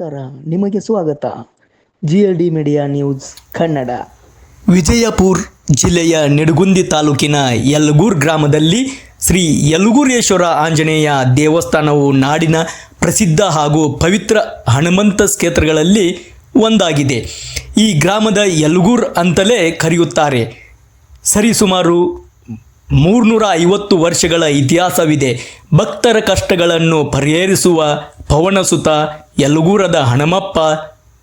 ನಮಸ್ಕಾರ, ನಿಮಗೆ ಸ್ವಾಗತ. GLD media news Kannada. Vijayapura ಜಿಲ್ಲೆಯ ನಿಡಗುಂದಿ ತಾಲೂಕಿನ ಯಲಗೂರು ಗ್ರಾಮದಲ್ಲಿ ಶ್ರೀ ಯಲಗೂರೇಶ್ವರ ಆಂಜನೇಯ ದೇವಸ್ಥಾನವು ನಾಡಿನ ಪ್ರಸಿದ್ಧ ಹಾಗೂ ಪವಿತ್ರ ಹನುಮಂತ ಕ್ಷೇತ್ರಗಳಲ್ಲಿ ಒಂದಾಗಿದೆ. ಈ ಗ್ರಾಮದ ಯಲಗೂರು ಅಂತಲೇ ಕರೆಯುತ್ತಾರೆ. ಸರಿಸುಮಾರು 350 ವರ್ಷಗಳ ಇತಿಹಾಸವಿದೆ. ಭಕ್ತರ ಕಷ್ಟಗಳನ್ನು ಪರಿಹರಿಸುವ ಪವನಸುತ ಯಲಗೂರದ ಹನುಮಪ್ಪ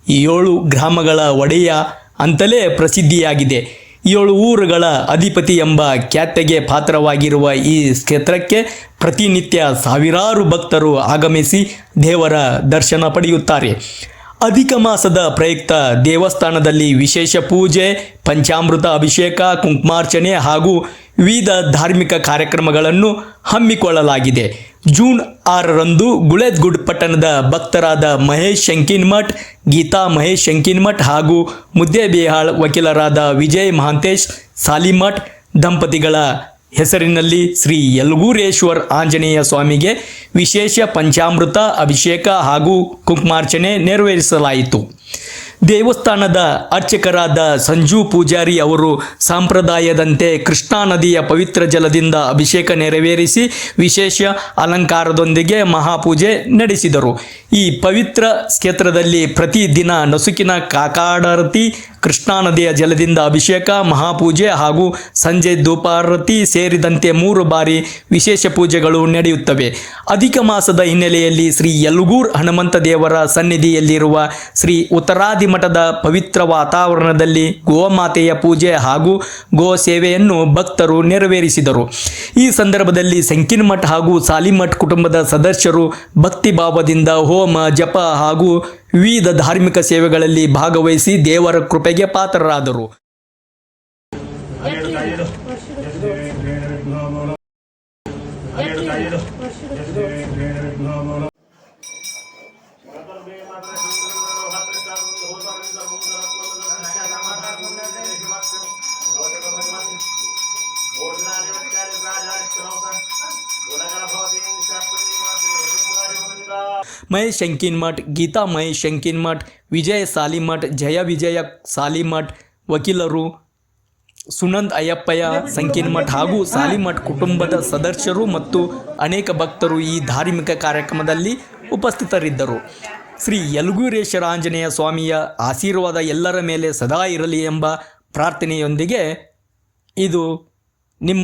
7 ಗ್ರಾಮಗಳ ಒಡೆಯ ಅಂತಲೇ ಪ್ರಸಿದ್ಧಿಯಾಗಿದೆ. 7 ಊರುಗಳ ಅಧಿಪತಿ ಎಂಬ ಖ್ಯಾತಿಗೆ ಪಾತ್ರವಾಗಿರುವ ಈ ಕ್ಷೇತ್ರಕ್ಕೆ ಪ್ರತಿನಿತ್ಯ ಸಾವಿರಾರು ಭಕ್ತರು ಆಗಮಿಸಿ ದೇವರ ದರ್ಶನ ಪಡೆಯುತ್ತಾರೆ. ಅಧಿಕ ಮಾಸದ ಪ್ರಯುಕ್ತ ದೇವಸ್ಥಾನದಲ್ಲಿ ವಿಶೇಷ ಪೂಜೆ, ಪಂಚಾಮೃತ ಅಭಿಷೇಕ, ಕುಂಕುಮಾರ್ಚನೆ ಹಾಗೂ ವಿವಿಧ ಧಾರ್ಮಿಕ ಕಾರ್ಯಕ್ರಮಗಳನ್ನು ಹಮ್ಮಿಕೊಳ್ಳಲಾಗಿದೆ. ಜೂನ್ 6ರಂದು ಗುಳೇದ್ಗುಡ್ ಪಟ್ಟಣದ ಭಕ್ತರಾದ ಮಹೇಶ್ ಶಂಕಿನಮಠ್, ಗೀತಾ ಮಹೇಶ್ ಶಂಕಿನಮಠ್ ಹಾಗೂ ಮುದ್ದೇಬಿಹಾಳ್ ವಕೀಲರಾದ ವಿಜಯ್ ಮಹಾಂತೇಶ್ ಸಾಲಿಮಠ್ ದಂಪತಿಗಳ ಹೆಸರಿನಲ್ಲಿ ಶ್ರೀ ಯಲಗೂರೇಶ್ವರ ಆಂಜನೇಯ ಸ್ವಾಮಿಗೆ ವಿಶೇಷ ಪಂಚಾಮೃತ ಅಭಿಷೇಕ ಹಾಗೂ ಕುಂಕುಮಾರ್ಚನೆ ನೆರವೇರಿಸಲಾಯಿತು. ದೇವಸ್ಥಾನದ ಅರ್ಚಕರಾದ ಸಂಜು ಪೂಜಾರಿ ಅವರು ಸಂಪ್ರದಾಯದಂತೆ ಕೃಷ್ಣಾ ನದಿಯ ಪವಿತ್ರ ಜಲದಿಂದ ಅಭಿಷೇಕ ನೆರವೇರಿಸಿ ವಿಶೇಷ ಅಲಂಕಾರದೊಂದಿಗೆ ಮಹಾಪೂಜೆ ನಡೆಸಿದರು. ಈ ಪವಿತ್ರ ಕ್ಷೇತ್ರದಲ್ಲಿ ಪ್ರತಿದಿನ ನಸುಕಿನ ಕಾಕಾಡಾರತಿ, ಕೃಷ್ಣಾ ನದಿಯ ಜಲದಿಂದ ಅಭಿಷೇಕ, ಮಹಾಪೂಜೆ ಹಾಗೂ ಸಂಜೆ ಧೂಪಾರತಿ ಸೇರಿದಂತೆ 3 ಬಾರಿ ವಿಶೇಷ ಪೂಜೆಗಳು ನಡೆಯುತ್ತವೆ. ಅಧಿಕ ಮಾಸದ ಹಿನ್ನೆಲೆಯಲ್ಲಿ ಶ್ರೀ ಯಲಗೂರು ಹನುಮಂತ ದೇವರ ಸನ್ನಿಧಿಯಲ್ಲಿರುವ ಶ್ರೀ ಉತ್ತರಾದಿ ಮಠದ ಪವಿತ್ರ ವಾತಾವರಣದಲ್ಲಿ ಗೋಮಾತೆಯ ಪೂಜೆ ಹಾಗೂ ಗೋ ಸೇವೆಯನ್ನು ಭಕ್ತರು ನೆರವೇರಿಸಿದರು. ಈ ಸಂದರ್ಭದಲ್ಲಿ ಶಂಕಿನಮಠ್ ಹಾಗೂ ಸಾಲಿಮಠ್ ಕುಟುಂಬದ ಸದಸ್ಯರು ಭಕ್ತಿಭಾವದಿಂದ ಹೋಮ, ಜಪ ಹಾಗೂ ವಿವಿಧ ಧಾರ್ಮಿಕ ಸೇವೆಗಳಲ್ಲಿ ಭಾಗವಹಿಸಿ ದೇವರ ಕೃಪೆಗೆ ಪಾತ್ರರಾದರು. ಮಹೇಶ್ ಶಂಕಿನಮಠ್, ಗೀತಾ ಮಹೇಶ್ ಶಂಕಿನಮಠ್, ವಿಜಯ ಸಾಲಿಮಠ್, ಜಯ ವಿಜಯ ಸಾಲಿಮಠ್ ವಕೀಲರು, ಸುನಂದ್ ಅಯ್ಯಪ್ಪಯ್ಯ ಸಂಕಿನಮಠ್ ಹಾಗೂ ಸಾಲಿಮಠ್ ಕುಟುಂಬದ ಸದಸ್ಯರು ಮತ್ತು ಅನೇಕ ಭಕ್ತರು ಈ ಧಾರ್ಮಿಕ ಕಾರ್ಯಕ್ರಮದಲ್ಲಿ ಉಪಸ್ಥಿತರಿದ್ದರು. ಶ್ರೀ ಯಲಗೂರೇಶ್ವರ ಆಂಜನೇಯ ಸ್ವಾಮಿಯ ಆಶೀರ್ವಾದ ಎಲ್ಲರ ಮೇಲೆ ಸದಾ ಇರಲಿ ಎಂಬ ಪ್ರಾರ್ಥನೆಯೊಂದಿಗೆ ಇದು ನಿಮ್ಮ